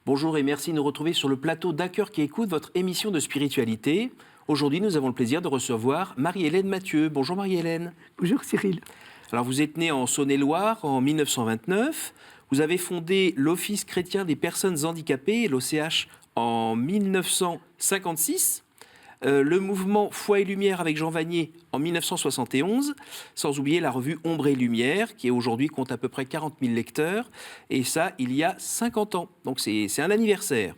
Bonjour et merci de nous retrouver sur le plateau d'Un Cœur qui écoute, votre émission de spiritualité. Aujourd'hui, nous avons le plaisir de recevoir Marie-Hélène Mathieu. Bonjour Marie-Hélène. Bonjour Cyril. Alors vous êtes née en Saône-et-Loire en 1929. Vous avez fondé l'Office chrétien des personnes handicapées, l'OCH, en 1956. Le mouvement Foi et Lumière avec Jean Vanier en 1971, sans oublier la revue Ombre et Lumière, qui aujourd'hui compte à peu près 40 000 lecteurs, et ça, il y a 50 ans. Donc c'est un anniversaire.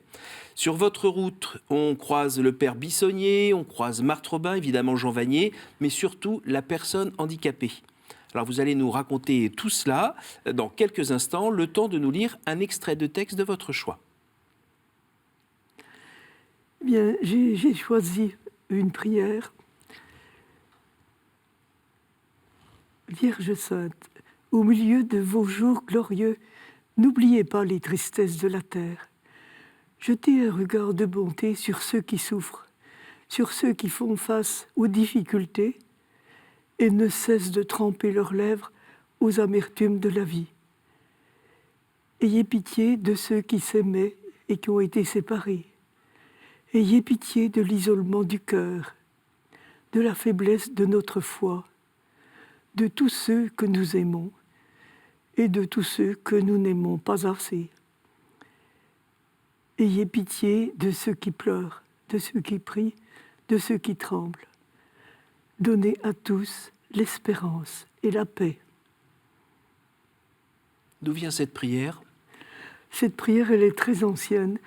Sur votre route, on croise le père Bissonnier, on croise Marthe Robin, évidemment Jean Vanier, mais surtout la personne handicapée. Alors vous allez nous raconter tout cela dans quelques instants, le temps de nous lire un extrait de texte de votre choix. Bien, j'ai choisi une prière. Vierge Sainte, au milieu de vos jours glorieux, n'oubliez pas les tristesses de la terre. Jetez un regard de bonté sur ceux qui souffrent, sur ceux qui font face aux difficultés et ne cessent de tremper leurs lèvres aux amertumes de la vie. Ayez pitié de ceux qui s'aimaient et qui ont été séparés. Ayez pitié de l'isolement du cœur, de la faiblesse de notre foi, de tous ceux que nous aimons et de tous ceux que nous n'aimons pas assez. Ayez pitié de ceux qui pleurent, de ceux qui prient, de ceux qui tremblent. Donnez à tous l'espérance et la paix. D'où vient cette prière ? Cette prière, elle est très ancienne.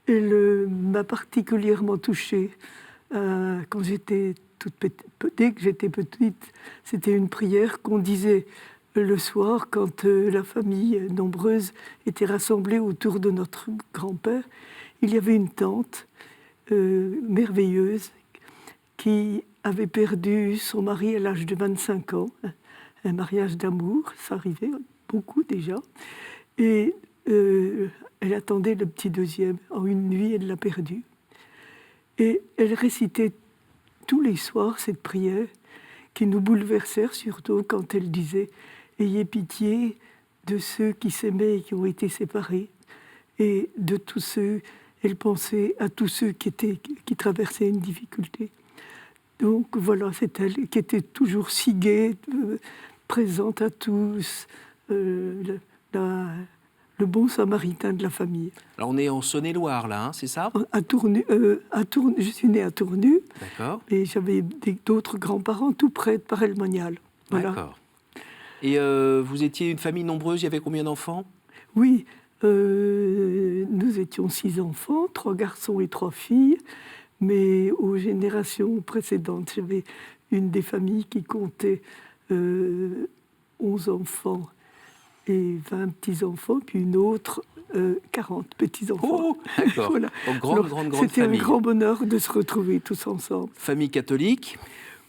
Elle m'a particulièrement touchée quand j'étais toute petite. Dès que j'étais petite, c'était une prière qu'on disait le soir quand la famille nombreuse était rassemblée autour de notre grand-père. Il y avait une tante merveilleuse qui avait perdu son mari à l'âge de 25 ans, un mariage d'amour, ça arrivait beaucoup déjà, et elle attendait le petit deuxième. En une nuit, elle l'a perdu. Et elle récitait tous les soirs cette prière qui nous bouleversèrent, surtout quand elle disait « Ayez pitié de ceux qui s'aimaient et qui ont été séparés. » Et de tous ceux, elle pensait à tous ceux qui traversaient une difficulté. Donc voilà, c'est elle qui était toujours si gaie, présente à tous, le bon samaritain de la famille. Alors on est en Saône-et-Loire là, hein, c'est ça ? À Tournu, je suis née à Tournu. D'accord. Et j'avais d'autres grands-parents tout près de Paray-le-Monial. Voilà. D'accord. Et vous étiez une famille nombreuse, il y avait combien d'enfants ? Oui, nous étions 6 enfants, 3 garçons et 3 filles. Mais aux générations précédentes, j'avais une des familles qui comptait 11 enfants et 20 petits-enfants, puis une autre 40 petits-enfants. Oh, d'accord. Voilà. Donc, grande famille. C'était un grand bonheur de se retrouver tous ensemble. Famille catholique ?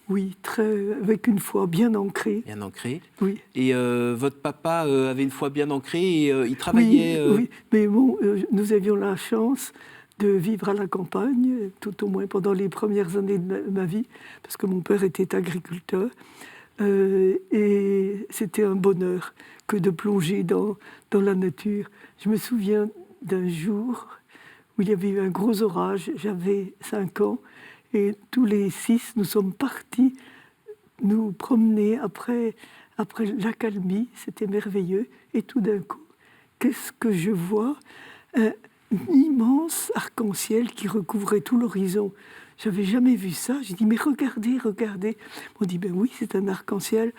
Oui, avec une foi bien ancrée. Bien ancrée. Oui. Et votre papa avait une foi bien ancrée et il travaillait... Oui, mais bon, nous avions la chance de vivre à la campagne, tout au moins pendant les premières années de ma vie, parce que mon père était agriculteur. Et c'était un bonheur que de plonger dans la nature. Je me souviens d'un jour où il y avait eu un gros orage, j'avais 5 ans, et tous les 6, nous sommes partis nous promener après l'accalmie, c'était merveilleux, et tout d'un coup, qu'est-ce que je vois ? Un immense arc-en-ciel qui recouvrait tout l'horizon. J'avais jamais vu ça. J'ai dit, mais regardez, regardez. On dit, ben oui, c'est un arc-en-ciel.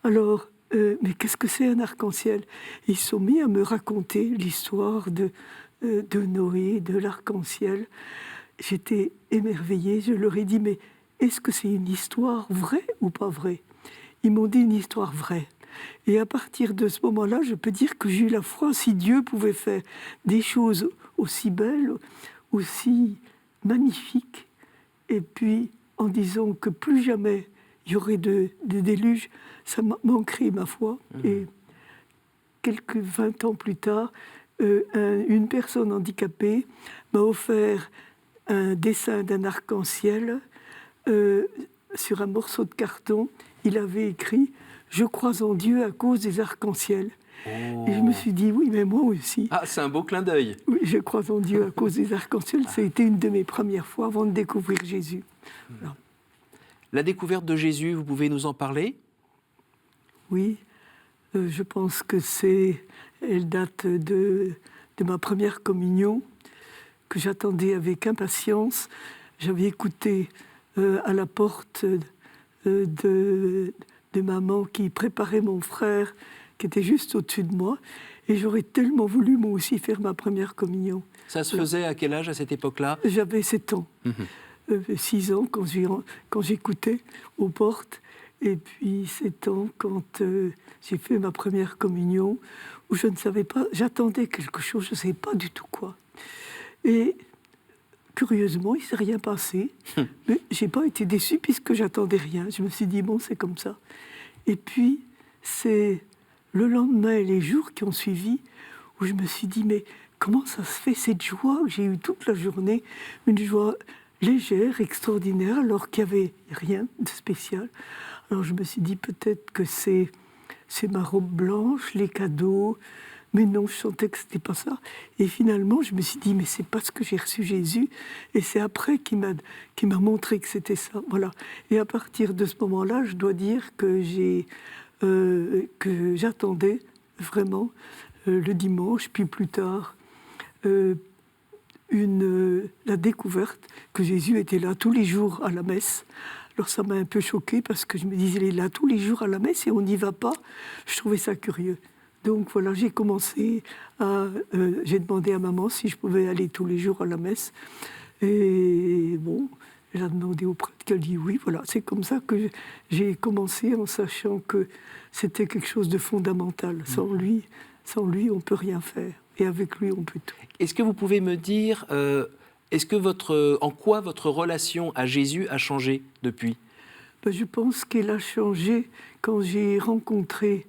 Alors, mais qu'est-ce que c'est un arc-en-ciel ? Ils se sont mis à me raconter l'histoire de Noé, de l'arc-en-ciel. J'étais émerveillée. Je leur ai dit, mais est-ce que c'est une histoire vraie ou pas vraie ? Ils m'ont dit une histoire vraie. Et à partir de ce moment-là, je peux dire que j'ai eu la foi. Si Dieu pouvait faire des choses aussi belles, aussi magnifiques, et puis en disant que plus jamais il y aurait de déluge, ça manquerait ma foi. Et quelques 20 ans plus tard, une personne handicapée m'a offert un dessin d'un arc-en-ciel sur un morceau de carton. Il avait écrit « Je crois en Dieu à cause des arcs-en-ciel ». Et je me suis dit, oui, mais moi aussi. Ah, c'est un beau clin d'œil. Oui, je crois en Dieu à cause des arcs-en-ciel. Ça a été une de mes premières fois avant de découvrir Jésus. Voilà. La découverte de Jésus, vous pouvez nous en parler? Oui, je pense que elle date de ma première communion, que j'attendais avec impatience. J'avais écouté à la porte de maman qui préparait mon frère, qui était juste au-dessus de moi, et j'aurais tellement voulu moi aussi faire ma première communion. Ça se faisait à quel âge à cette époque-là? J'avais 7 ans, 6 ans quand j'écoutais aux portes, et puis 7 ans quand j'ai fait ma première communion, où je ne savais pas, j'attendais quelque chose, je ne savais pas du tout quoi. Et curieusement, il ne s'est rien passé, mais je n'ai pas été déçue puisque j'attendais rien. Je me suis dit, bon, c'est comme ça. Et puis, c'est le lendemain et les jours qui ont suivi où je me suis dit, mais comment ça se fait, cette joie que j'ai eue toute la journée, une joie légère, extraordinaire, alors qu'il n'y avait rien de spécial. Alors je me suis dit, peut-être que c'est ma robe blanche, les cadeaux, mais non, je sentais que ce n'était pas ça. Et finalement, je me suis dit, mais c'est parce que j'ai reçu Jésus, et c'est après qu'il m'a montré que c'était ça. Voilà. Et à partir de ce moment-là, je dois dire que j'attendais vraiment le dimanche, puis plus tard, la découverte que Jésus était là tous les jours à la messe. Alors ça m'a un peu choquée parce que je me disais, il est là tous les jours à la messe et on n'y va pas. Je trouvais ça curieux. Donc voilà, j'ai demandé à maman si je pouvais aller tous les jours à la messe. Et bon, elle a demandé au prêtre, qu'elle dit oui. Voilà, c'est comme ça que j'ai commencé en sachant que c'était quelque chose de fondamental. Sans lui, on ne peut rien faire. Et avec lui, on peut tout. Est-ce que vous pouvez me dire, en quoi votre relation à Jésus a changé depuis? Je pense qu'elle a changé quand j'ai rencontré,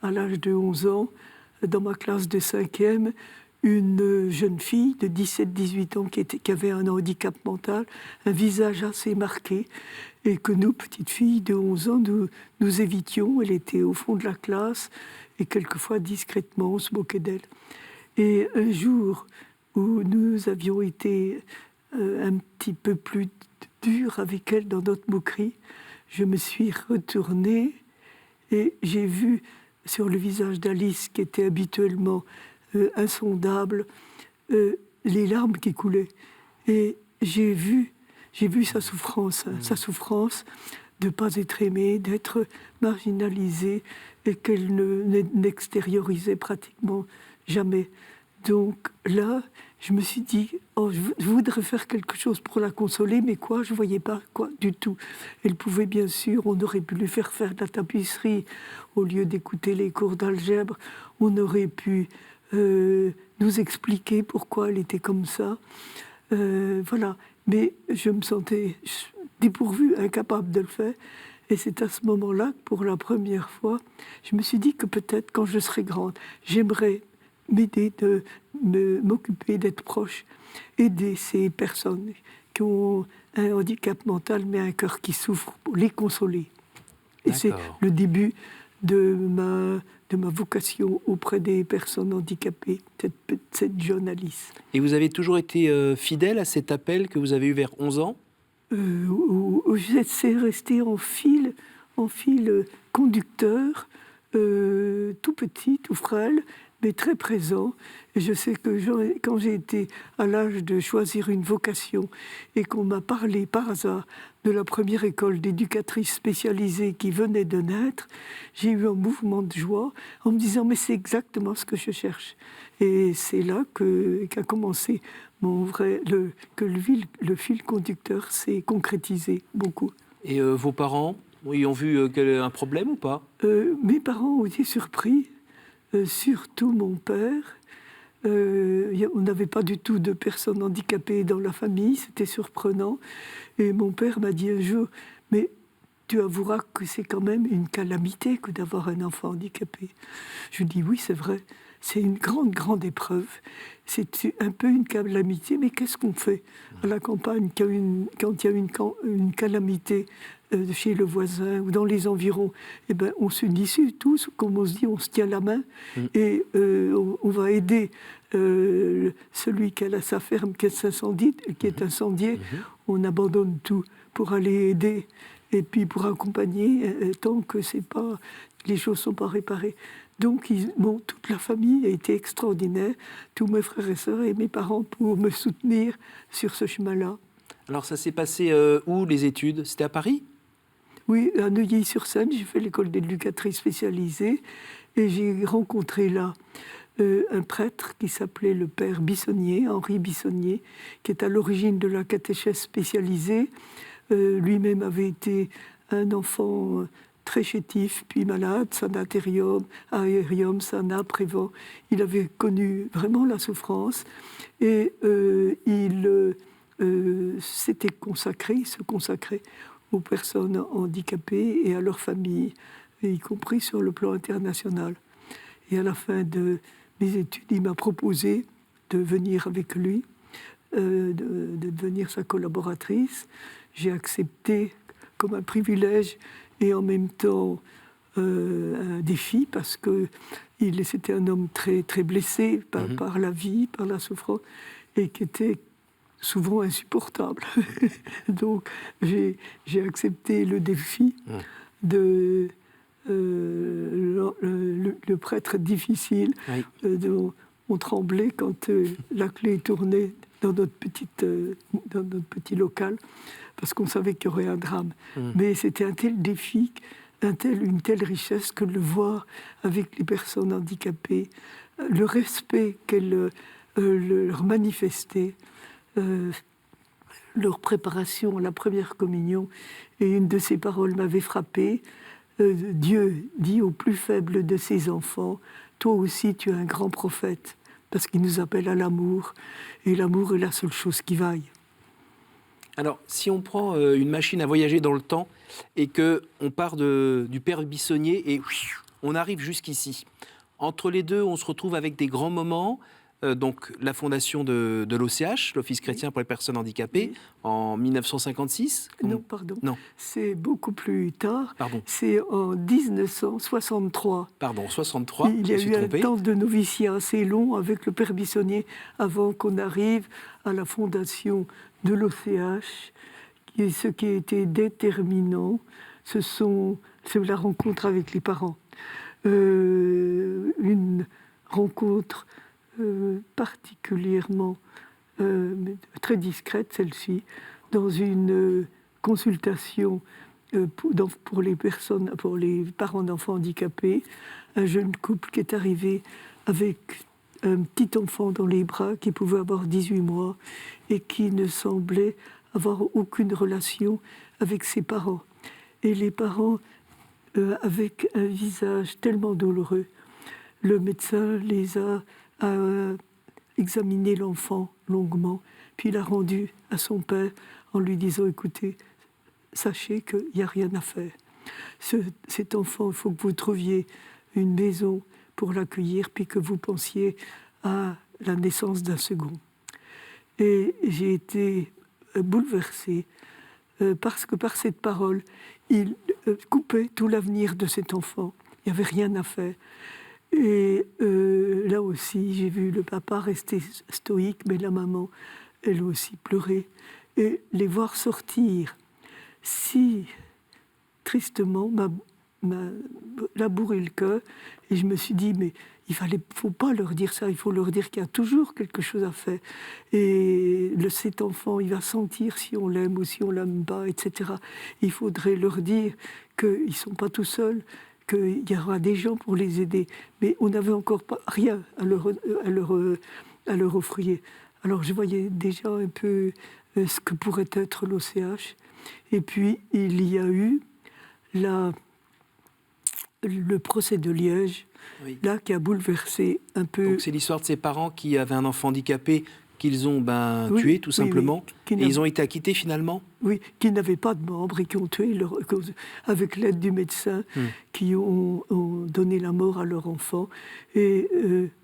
à l'âge de 11 ans, dans ma classe de 5e, une jeune fille de 17-18 ans qui avait un handicap mental, un visage assez marqué, et que nous, petites filles de 11 ans, nous évitions. Elle était au fond de la classe, et quelquefois discrètement, on se moquait d'elle. Et un jour où nous avions été un petit peu plus durs avec elle dans notre moquerie, je me suis retournée et j'ai vu sur le visage d'Alice, qui était habituellement insondable, les larmes qui coulaient. Et j'ai vu sa souffrance de ne pas être aimée, d'être marginalisée, et qu'elle n'extériorisait pratiquement jamais. Donc là, je me suis dit, oh, je voudrais faire quelque chose pour la consoler, mais quoi? Je ne voyais pas quoi du tout. Elle pouvait, bien sûr, on aurait pu lui faire de la tapisserie au lieu d'écouter les cours d'algèbre. On aurait pu nous expliquer pourquoi elle était comme ça. Voilà. Mais je me sentais dépourvue, incapable de le faire. Et c'est à ce moment-là que, pour la première fois, je me suis dit que peut-être, quand je serai grande, j'aimerais m'aider, m'occuper, d'être proche, aider ces personnes qui ont un handicap mental, mais un cœur qui souffre, pour les consoler. Et c'est le début de ma vocation auprès des personnes handicapées, cette jeune Alice. Et vous avez toujours été fidèle à cet appel que vous avez eu vers 11 ans? C'est resté en fil conducteur, tout petit, tout frêle, mais très présent. Et je sais que quand j'ai été à l'âge de choisir une vocation et qu'on m'a parlé par hasard de la première école d'éducatrices spécialisées qui venait de naître, j'ai eu un mouvement de joie en me disant, mais c'est exactement ce que je cherche. Et c'est là qu'a commencé que le fil conducteur s'est concrétisé beaucoup. Et vos parents, ils ont vu un problème ou pas? Mes parents ont été surpris, surtout mon père. On n'avait pas du tout de personnes handicapées dans la famille, c'était surprenant. Et mon père m'a dit un jour, mais tu avoueras que c'est quand même une calamité que d'avoir un enfant handicapé. Je lui dis, oui, c'est vrai, c'est une grande, grande épreuve. C'est un peu une calamité, mais qu'est-ce qu'on fait à la campagne quand il y a une calamité chez le voisin ou dans les environs, eh ben, on s'unit tous, comme on se dit, on se tient la main et on va aider celui qui a sa ferme qui est incendiée. On abandonne tout pour aller aider et puis pour accompagner tant que les choses ne sont pas réparées. Donc, toute la famille a été extraordinaire, tous mes frères et sœurs et mes parents pour me soutenir sur ce chemin-là. Alors, ça s'est passé où, les études? C'était à Paris? Oui, à Neuilly-sur-Seine, j'ai fait l'école d'éducatrice spécialisée et j'ai rencontré là un prêtre qui s'appelait le père Bissonnier, Henri Bissonnier, qui est à l'origine de la catéchèse spécialisée. Lui-même avait été un enfant très chétif, puis malade, sanatorium, aérium, sana, prévent. Il avait connu vraiment la souffrance et il s'était consacré, il se consacrait aux personnes handicapées et à leurs familles, y compris sur le plan international. Et à la fin de mes études, il m'a proposé de venir avec lui, de devenir sa collaboratrice. J'ai accepté comme un privilège et en même temps un défi parce que c'était un homme très, très blessé par la vie, par la souffrance et qui était souvent insupportable. Donc j'ai accepté le défi de le prêtre difficile. On tremblait quand la clé tournait dans notre petit local parce qu'on savait qu'il y aurait un drame. Mais c'était un tel défi, une telle richesse que de le voir avec les personnes handicapées, le respect qu'elles leur manifestaient, leur préparation à la première communion. Et une de ces paroles m'avait frappée. Dieu dit au plus faible de ses enfants, toi aussi tu es un grand prophète, parce qu'il nous appelle à l'amour, et l'amour est la seule chose qui vaille. Alors, si on prend une machine à voyager dans le temps et qu'on part du père Bissonnier et on arrive jusqu'ici, entre les deux, on se retrouve avec des grands moments, donc la fondation de l'OCH, l'Office chrétien pour les personnes handicapées, en 1956. Non, pardon. Non. C'est beaucoup plus tard. Pardon. C'est en 1963. Pardon, 63. Il y a eu un temps de noviciat assez long avec le père Bissonnier avant qu'on arrive à la fondation de l'OCH. Et ce qui a été déterminant, c'est la rencontre avec les parents. Une rencontre particulièrement très discrète, celle-ci, dans une consultation pour les parents d'enfants handicapés, un jeune couple qui est arrivé avec un petit enfant dans les bras qui pouvait avoir 18 mois et qui ne semblait avoir aucune relation avec ses parents. Et les parents, avec un visage tellement douloureux, le médecin les a examiné l'enfant longuement, puis il a rendu à son père en lui disant « Écoutez, sachez qu'il n'y a rien à faire. Cet enfant, il faut que vous trouviez une maison pour l'accueillir, puis que vous pensiez à la naissance d'un second. » Et j'ai été bouleversée parce que par cette parole, il coupait tout l'avenir de cet enfant. Il n'y avait rien à faire. Et là aussi, j'ai vu le papa rester stoïque, mais la maman, elle aussi, pleurer. Et les voir sortir si tristement m'a labouré le cœur. Et je me suis dit, mais faut pas leur dire ça, il faut leur dire qu'il y a toujours quelque chose à faire. Et cet enfant, il va sentir si on l'aime ou si on l'aime pas, etc. Il faudrait leur dire qu'ils ne sont pas tout seuls, qu'il y aura des gens pour les aider. Mais on n'avait encore pas rien à leur offrir. Alors je voyais déjà un peu ce que pourrait être l'OCH. Et puis il y a eu le procès de Liège, oui, là qui a bouleversé un peu... Donc c'est l'histoire de ces parents qui avaient un enfant handicapé qu'ils ont tué tout simplement, oui, et ils ont été acquittés finalement. Oui, qui n'avaient pas de membres et qui ont tué avec l'aide du médecin, qui ont donné la mort à leur enfant. Et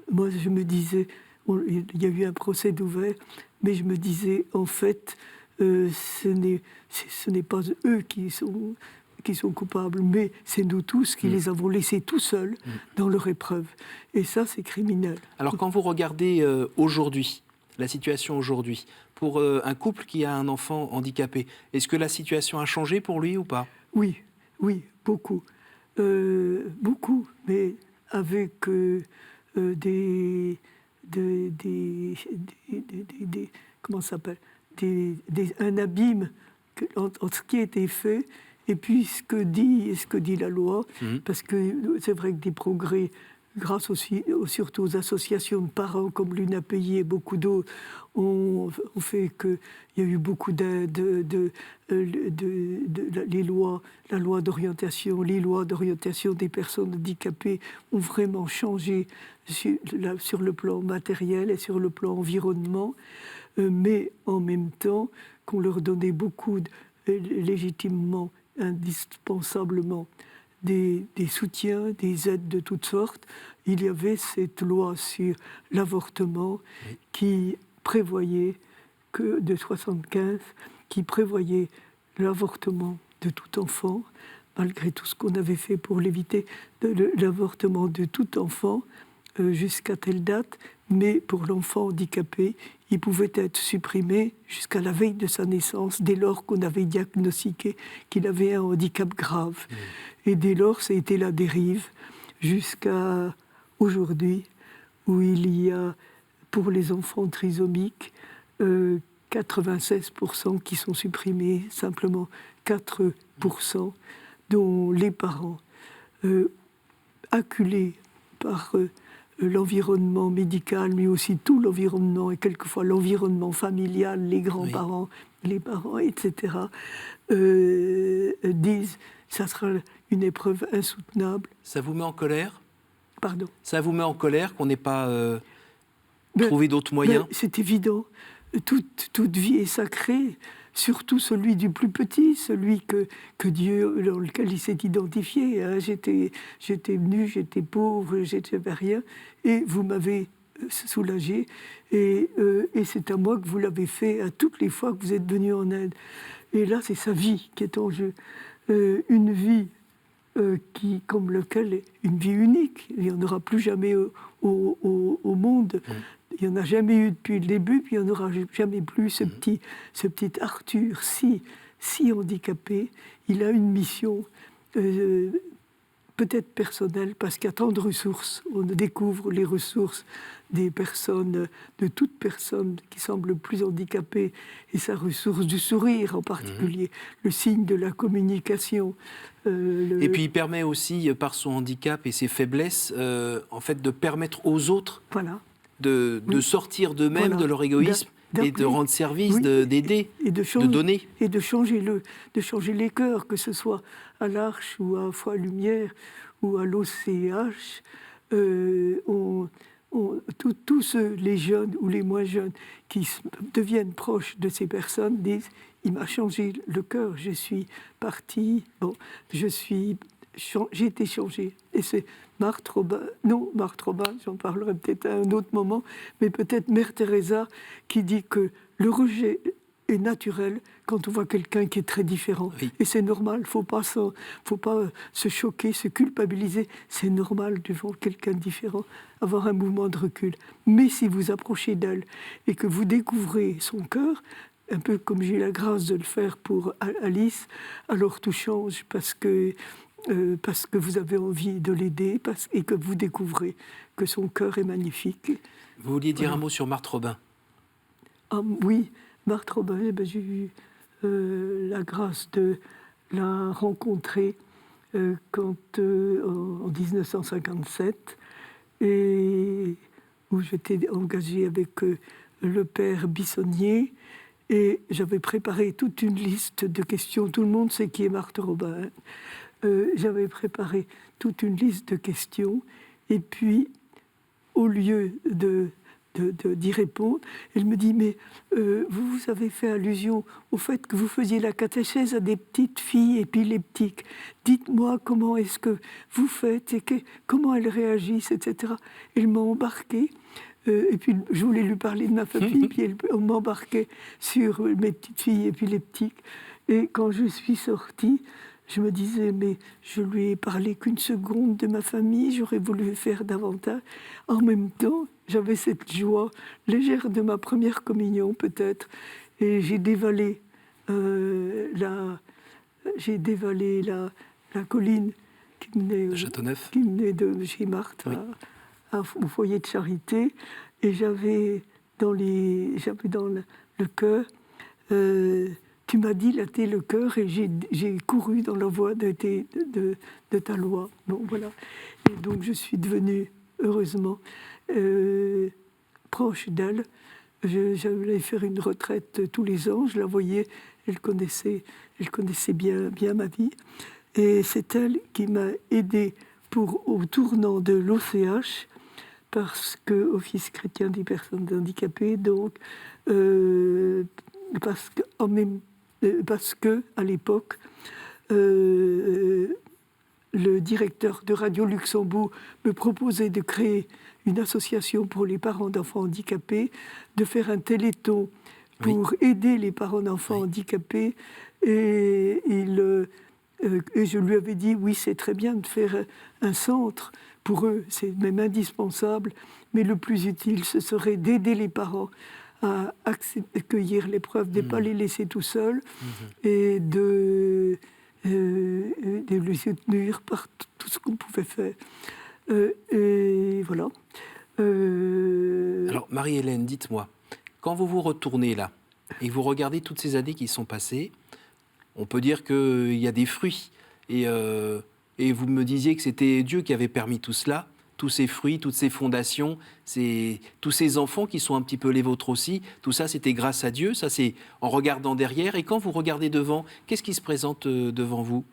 moi je me disais, il y a eu un procès d'ouvert, mais je me disais en fait, ce n'est pas eux qui sont coupables, mais c'est nous tous qui les avons laissés tout seuls dans leur épreuve. Et ça, c'est criminel. Alors quand vous regardez aujourd'hui, la situation aujourd'hui, pour un couple qui a un enfant handicapé, est-ce que la situation a changé pour lui ou pas ? Oui, beaucoup. Beaucoup, mais avec comment ça s'appelle, un abîme entre ce qui a été fait et puis ce que dit la loi, parce que c'est vrai que des progrès, grâce aussi, surtout aux associations de parents comme l'UNAPI et beaucoup d'autres, ont fait qu'il y a eu beaucoup d'aides, les lois, la loi d'orientation, les lois d'orientation des personnes handicapées ont vraiment changé sur le plan matériel et sur le plan environnement, mais en même temps qu'on leur donnait beaucoup, légitimement, indispensablement, des soutiens, des aides de toutes sortes. Il y avait cette loi sur l'avortement qui prévoyait de 75, qui prévoyait l'avortement de tout enfant, malgré tout ce qu'on avait fait pour l'éviter, l'avortement de tout enfant jusqu'à telle date, mais pour l'enfant handicapé, il pouvait être supprimé jusqu'à la veille de sa naissance, dès lors qu'on avait diagnostiqué qu'il avait un handicap grave. Et dès lors, ça a été la dérive jusqu'à aujourd'hui, où il y a, pour les enfants trisomiques, 96% qui sont supprimés, simplement 4%, dont les parents, acculés par l'environnement médical, mais aussi tout l'environnement, et quelquefois l'environnement familial, les grands-parents, les parents, etc., disent ça sera une épreuve insoutenable. Ça vous met en colère ? Pardon ? Ça vous met en colère qu'on n'ait pas trouvé d'autres moyens ? C'est évident. Toute vie est sacrée, surtout celui du plus petit, celui que Dieu, dans lequel il s'est identifié. Hein. J'étais nu, j'étais pauvre, j'avais rien, et vous m'avez soulagé, et c'est à moi que vous l'avez fait à toutes les fois que vous êtes venu en aide. Et là, c'est sa vie qui est en jeu. Une vie qui, comme lequel, une vie unique. Il n'y en aura plus jamais au monde. Il n'y en a jamais eu depuis le début, puis il n'y en aura jamais plus. Ce petit Arthur, si handicapé, il a une mission peut-être personnelle, parce qu'il y a tant de ressources. On découvre les ressources des personnes, de toute personne qui semble plus handicapée, et sa ressource du sourire en particulier, le signe de la communication. Et puis il permet aussi, par son handicap et ses faiblesses, en fait, de permettre aux autres de sortir d'eux-mêmes, de leur égoïsme, et de rendre service, d'aider, de donner. Et de changer les cœurs, que ce soit à l'Arche ou à Foi Lumière ou à l'OCH. Tous les jeunes ou les moins jeunes qui deviennent proches de ces personnes disent « il m'a changé le cœur, je suis partie, j'ai été changée ». Et c'est Marthe Robin, j'en parlerai peut-être à un autre moment, mais peut-être Mère Teresa qui dit que le rejet est naturel quand on voit quelqu'un qui est très différent. Oui. Et c'est normal, faut pas se choquer, se culpabiliser. C'est normal devant quelqu'un de différent, avoir un mouvement de recul. Mais si vous approchez d'elle et que vous découvrez son cœur, un peu comme j'ai eu la grâce de le faire pour Alice, alors tout change parce que vous avez envie de l'aider et que vous découvrez que son cœur est magnifique. Vous vouliez dire un mot sur Marthe Robin ? Oui, Marthe Robin, j'ai eu la grâce de la rencontrer en 1957, et où j'étais engagée avec le père Bissonnier, et j'avais préparé toute une liste de questions. Tout le monde sait qui est Marthe Robin. J'avais préparé toute une liste de questions, et puis, au lieu d'y répondre, elle me dit « Mais vous avez fait allusion au fait que vous faisiez la catéchèse à des petites filles épileptiques. Dites-moi comment est-ce que vous faites et comment elles réagissent, etc. » Elle m'a embarqué Et puis, je voulais lui parler de ma famille, puis on m'embarquait sur mes petites filles et puis les petits. Et quand je suis sortie, je me disais, mais je lui ai parlé qu'une seconde de ma famille, j'aurais voulu faire davantage. En même temps, j'avais cette joie légère de ma première communion, peut-être. Et j'ai dévalé la colline qui menait de chez Marthe au foyer de charité. Et j'avais dans le cœur, tu m'as dilaté le cœur et j'ai couru dans la voie de ta loi. Bon, voilà. Et donc je suis devenue, heureusement, proche d'elle. J'allais faire une retraite tous les ans, je la voyais, elle connaissait bien ma vie. Et c'est elle qui m'a aidée au tournant de l'OCH, parce que Office chrétien des personnes handicapées, donc parce que à l'époque, le directeur de Radio Luxembourg me proposait de créer une association pour les parents d'enfants handicapés, de faire un téléthon pour aider les parents d'enfants handicapés, et je lui avais dit, oui, c'est très bien de faire un centre pour eux, c'est même indispensable, mais le plus utile, ce serait d'aider les parents à accueillir l'épreuve, de ne pas les laisser tout seuls, et de les soutenir par tout ce qu'on pouvait faire. Et voilà. Alors, Marie-Hélène, dites-moi, quand vous vous retournez là, et vous regardez toutes ces années qui sont passées, on peut dire qu'il y a des fruits. Et vous me disiez que c'était Dieu qui avait permis tout cela, tous ces fruits, toutes ces fondations, tous ces enfants qui sont un petit peu les vôtres aussi. Tout ça, c'était grâce à Dieu. Ça, c'est en regardant derrière. Et quand vous regardez devant, qu'est-ce qui se présente devant vous ?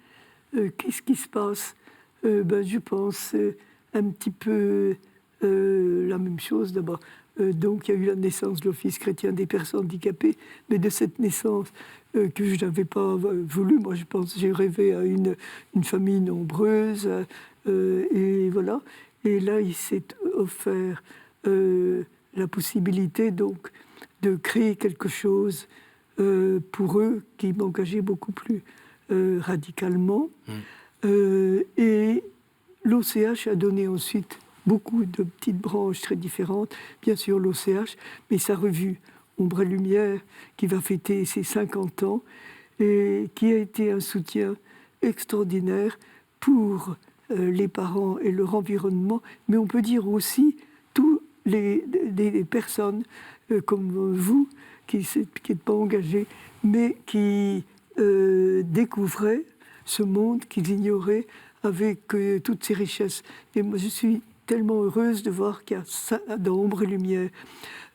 Qu'est-ce qui se passe ? Je pense un petit peu la même chose d'abord. Donc, il y a eu la naissance de l'Office chrétien des personnes handicapées, mais de cette naissance que je n'avais pas voulu. Moi, je pense, j'ai rêvé à une famille nombreuse, et voilà. Et là, il s'est offert la possibilité donc de créer quelque chose pour eux qui m'engageait beaucoup plus radicalement. Et l'OCH a donné ensuite beaucoup de petites branches très différentes. Bien sûr, l'OCH, mais sa revue Ombre et Lumière, qui va fêter ses 50 ans, et qui a été un soutien extraordinaire pour les parents et leur environnement, mais on peut dire aussi tous les personnes comme vous, qui n'êtes pas engagées, mais qui découvraient ce monde qu'ils ignoraient avec toutes ses richesses. Et moi, je suis tellement heureuse de voir qu'il y a dans Ombre et Lumière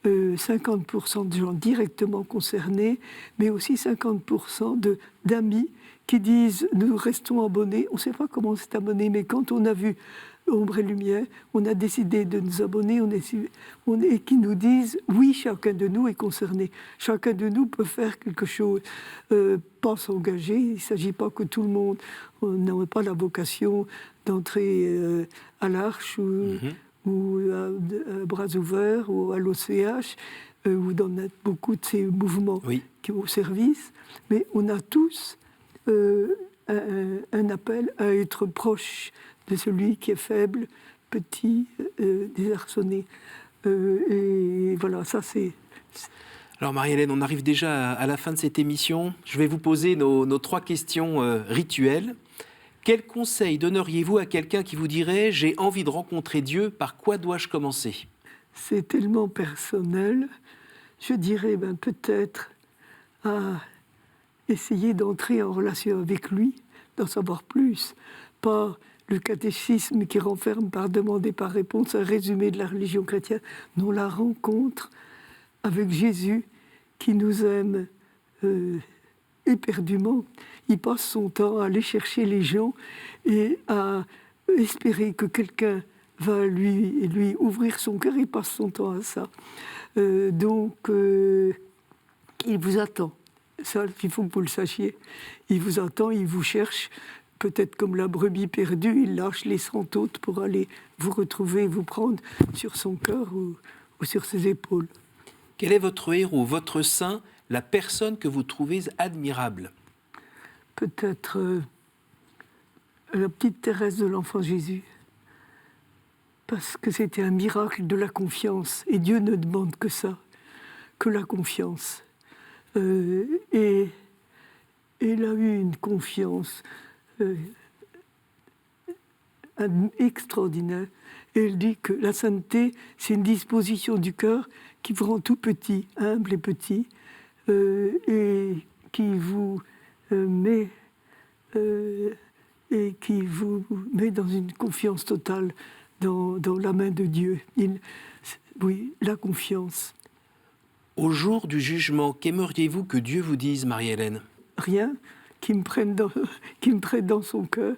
50% de gens directement concernés, mais aussi 50% d'amis qui disent « nous restons abonnés ». On ne sait pas comment on s'est abonné, mais quand on a vu Ombre et Lumière, on a décidé de nous abonner, et qui nous disent « oui, chacun de nous est concerné, chacun de nous peut faire quelque chose ». Pas s'engager, il ne s'agit pas que tout le monde n'ait pas la vocation d'entrer à l'Arche ou à bras ouverts ou à l'OCH, ou dans beaucoup de ces mouvements qui sont au service, mais on a tous un appel à être proche de celui qui est faible, petit, désarçonné. Et voilà, ça c'est... Alors Marie-Hélène, on arrive déjà à la fin de cette émission. Je vais vous poser nos 3 questions rituelles. Quel conseil donneriez-vous à quelqu'un qui vous dirait « j'ai envie de rencontrer Dieu, par quoi dois-je commencer ?» C'est tellement personnel. Je dirais peut-être à essayer d'entrer en relation avec lui, d'en savoir plus. Pas le catéchisme qui renferme par demande et par réponse un résumé de la religion chrétienne. Non, la rencontre avec Jésus qui nous aime éperdument. Il passe son temps à aller chercher les gens et à espérer que quelqu'un va lui ouvrir son cœur. Il passe son temps à ça. Donc, il vous attend. Ça, il faut que vous le sachiez. Il vous attend, il vous cherche. Peut-être comme la brebis perdue, il lâche les 100 autres pour aller vous retrouver, vous prendre sur son cœur ou ou sur ses épaules. Quel est votre héros, votre saint, la personne que vous trouvez admirable? Peut-être la petite Thérèse de l'Enfant Jésus, parce que c'était un miracle de la confiance, et Dieu ne demande que ça, que la confiance. Et elle a eu une confiance extraordinaire. Et elle dit que la sainteté, c'est une disposition du cœur qui vous rend tout petit, humble et petit, et qui vous met dans une confiance totale dans la main de Dieu. Oui, la confiance. Au jour du jugement, qu'aimeriez-vous que Dieu vous dise, Marie-Hélène? Rien, qui me prenne dans son cœur,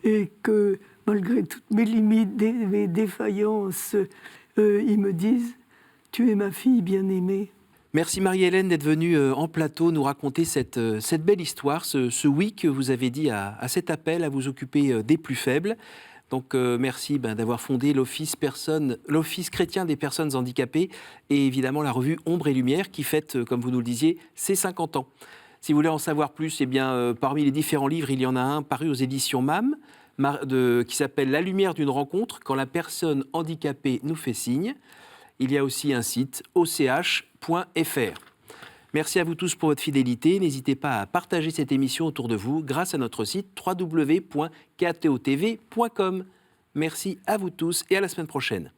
et que malgré toutes mes limites, mes défaillances, il me dise « Tu es ma fille bien-aimée ». Merci Marie-Hélène d'être venue en plateau nous raconter cette belle histoire, ce oui que vous avez dit à cet appel à vous occuper des plus faibles. Donc merci d'avoir fondé l'Office chrétien des personnes handicapées et évidemment la revue Ombre et Lumière qui fête, comme vous nous le disiez, ses 50 ans. Si vous voulez en savoir plus, parmi les différents livres, il y en a un paru aux éditions MAM qui s'appelle « La lumière d'une rencontre, quand la personne handicapée nous fait signe ». Il y a aussi un site, och.fr. Merci à vous tous pour votre fidélité. N'hésitez pas à partager cette émission autour de vous grâce à notre site www.ktotv.com. Merci à vous tous et à la semaine prochaine.